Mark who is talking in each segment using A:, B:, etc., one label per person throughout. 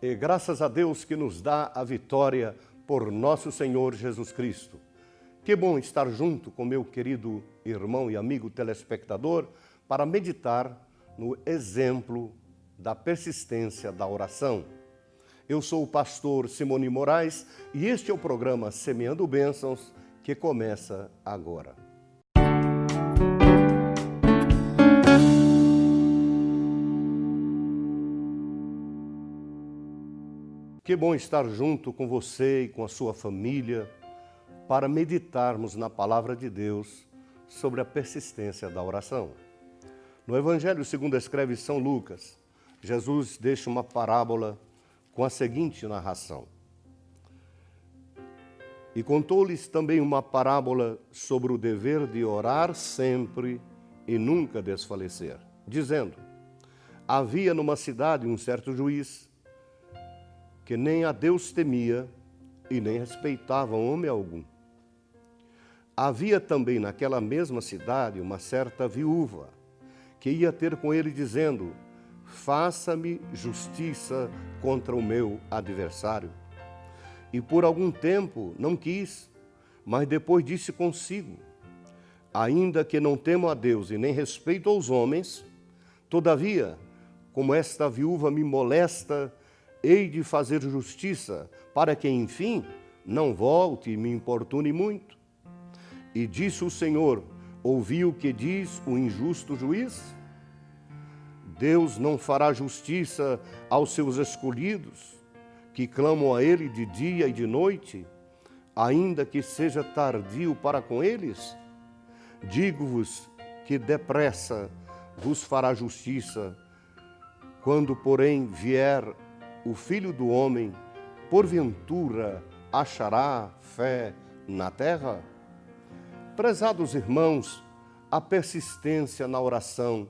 A: E graças a Deus que nos dá a vitória por nosso Senhor Jesus Cristo. Que bom estar junto com meu querido irmão e amigo telespectador para meditar no exemplo da persistência da oração. Eu sou o pastor Simone Moraes e este é o programa Semeando Bênçãos que começa agora. Que bom estar junto com você e com a sua família para meditarmos na palavra de Deus sobre a persistência da oração. No Evangelho segundo escreve São Lucas, Jesus deixa uma parábola com a seguinte narração. E contou-lhes também uma parábola sobre o dever de orar sempre e nunca desfalecer, dizendo: havia numa cidade um certo juiz que nem a Deus temia e nem respeitava homem algum. Havia também naquela mesma cidade uma certa viúva, que ia ter com ele dizendo: faça-me justiça contra o meu adversário. E por algum tempo não quis, mas depois disse consigo: ainda que não temo a Deus e nem respeito aos homens, todavia, como esta viúva me molesta, hei de fazer justiça, para que, enfim, não volte e me importune muito. E disse o Senhor: ouvi o que diz o injusto juiz? Deus não fará justiça aos seus escolhidos, que clamam a Ele de dia e de noite, ainda que seja tardio para com eles? Digo-vos que depressa vos fará justiça. Quando, porém, vier o Filho do Homem, porventura achará fé na terra? Prezados irmãos, a persistência na oração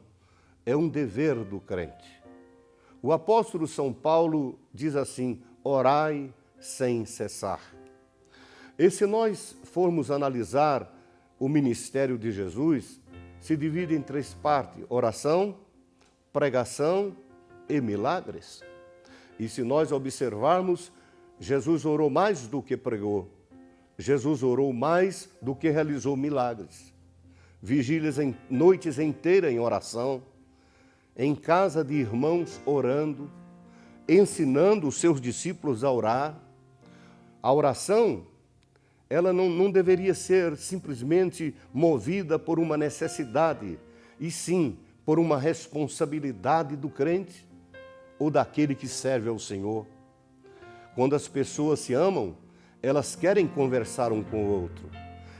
A: é um dever do crente. O apóstolo São Paulo diz assim: orai sem cessar. E se nós formos analisar o ministério de Jesus, se divide em três partes: oração, pregação e milagres. E se nós observarmos, Jesus orou mais do que pregou. Jesus orou mais do que realizou milagres. Vigílias em noites inteiras em oração, em casa de irmãos orando, ensinando os seus discípulos a orar. A oração, ela não deveria ser simplesmente movida por uma necessidade, e sim por uma responsabilidade do crente ou daquele que serve ao Senhor. Quando as pessoas se amam, elas querem conversar um com o outro.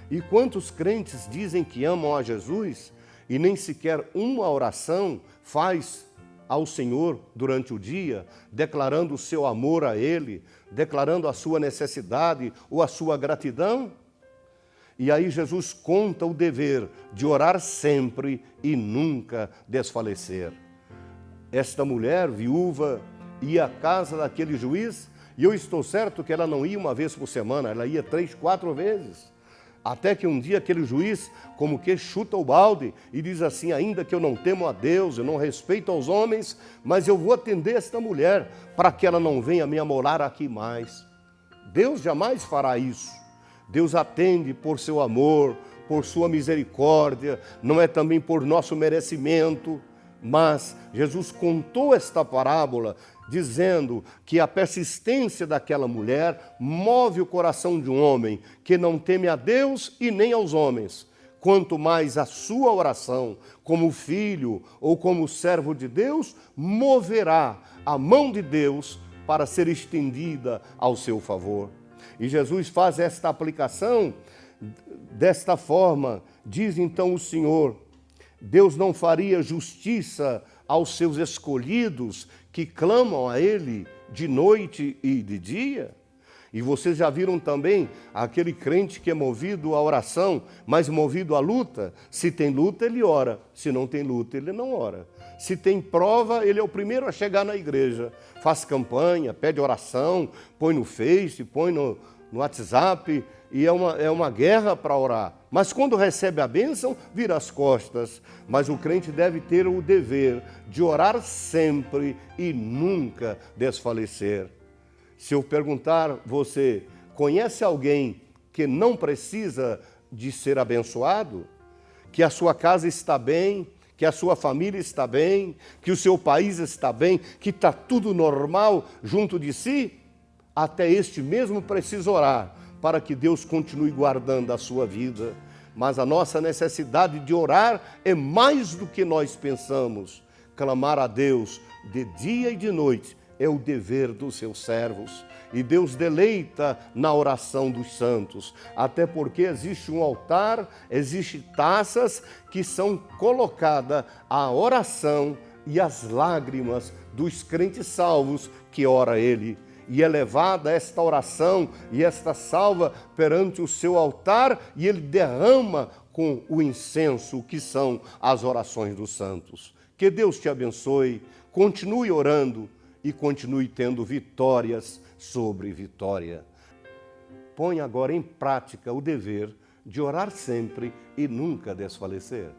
A: E quantos crentes dizem que amam a Jesus e nem sequer uma oração faz ao Senhor durante o dia, declarando o seu amor a Ele, declarando a sua necessidade ou a sua gratidão? E aí Jesus conta o dever de orar sempre e nunca desfalecer. Esta mulher viúva ia à casa daquele juiz, e eu estou certo que ela não ia uma vez por semana, ela ia 3, 4 vezes. Até que um dia aquele juiz como que chuta o balde e diz assim: ainda que eu não temo a Deus, eu não respeito aos homens, mas eu vou atender esta mulher para que ela não venha me amolar aqui mais. Deus jamais fará isso. Deus atende por seu amor, por sua misericórdia, não é também por nosso merecimento. Mas Jesus contou esta parábola dizendo que a persistência daquela mulher move o coração de um homem que não teme a Deus e nem aos homens. Quanto mais a sua oração, como filho ou como servo de Deus, moverá a mão de Deus para ser estendida ao seu favor. E Jesus faz esta aplicação desta forma. Diz então o Senhor: Deus não faria justiça aos seus escolhidos que clamam a Ele de noite e de dia? E vocês já viram também aquele crente que é movido à oração, mas movido à luta? Se tem luta, ele ora. Se não tem luta, ele não ora. Se tem prova, ele é o primeiro a chegar na igreja. Faz campanha, pede oração, põe no Face, põe no WhatsApp, e é uma guerra para orar. Mas quando recebe a bênção, vira as costas. Mas o crente deve ter o dever de orar sempre e nunca desfalecer. Se eu perguntar, você conhece alguém que não precisa de ser abençoado? Que a sua casa está bem, que a sua família está bem, que o seu país está bem, que está tudo normal junto de si? Até este mesmo precisa orar para que Deus continue guardando a sua vida. Mas a nossa necessidade de orar é mais do que nós pensamos. Clamar a Deus de dia e de noite é o dever dos seus servos. E Deus deleita na oração dos santos, até porque existe um altar, existem taças que são colocadas a oração e as lágrimas dos crentes salvos que ora ele. E é levada esta oração e esta salva perante o seu altar e ele derrama com o incenso que são as orações dos santos. Que Deus te abençoe, continue orando e continue tendo vitórias sobre vitória. Põe agora em prática o dever de orar sempre e nunca desfalecer.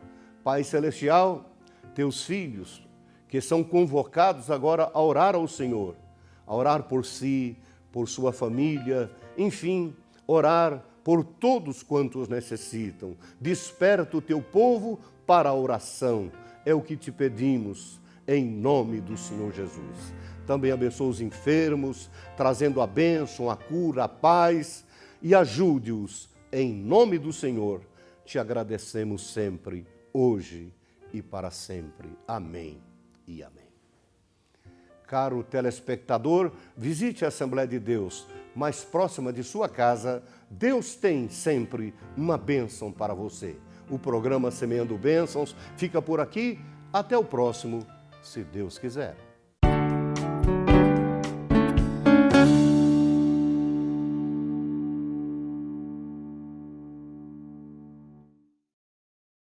A: Pai Celestial, teus filhos que são convocados agora a orar ao Senhor, a orar por si, por sua família, enfim, orar por todos quantos necessitam. Desperta o teu povo para a oração. É o que te pedimos, em nome do Senhor Jesus. Também abençoa os enfermos, trazendo a bênção, a cura, a paz e ajude-os. Em nome do Senhor, te agradecemos sempre, hoje e para sempre. Amém e amém. Caro telespectador, visite a Assembleia de Deus mais próxima de sua casa. Deus tem sempre uma bênção para você. O programa Semeando Bênçãos fica por aqui. Até o próximo, se Deus quiser.